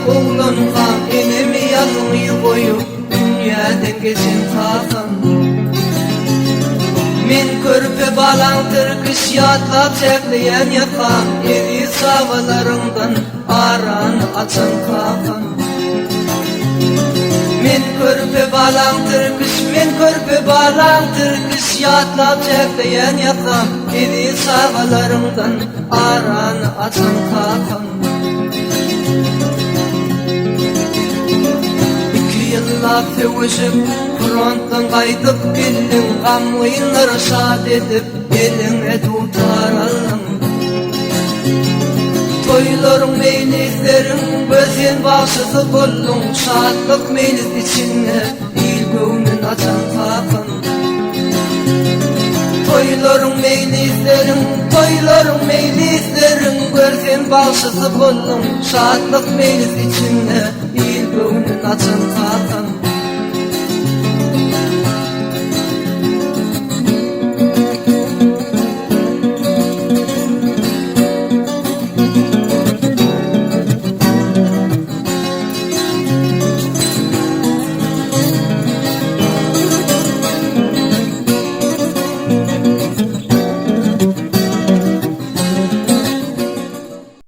oğlanğa enemi yazmayı koyup dünyadan geçen takan. Men körpe balantır kış yatlap çekleyen yakan, evi savalarımdan aran açan kakan. Men körpe balantır kış, men körpe balantır kış yatlap çekleyen yakan, evi savalarımdan aran açan kakan. Yıllap sevişip fronttan qaytıp bildin, gamlıyınları şad edip eline tutaralım. Toylarım meylislerim gözün başısı buldum, şadlık meylis içinde il göğünün açan takan. Toylarım meylislerim, toylarım meylislerim gözün başısı buldum, şadlık meylis içinde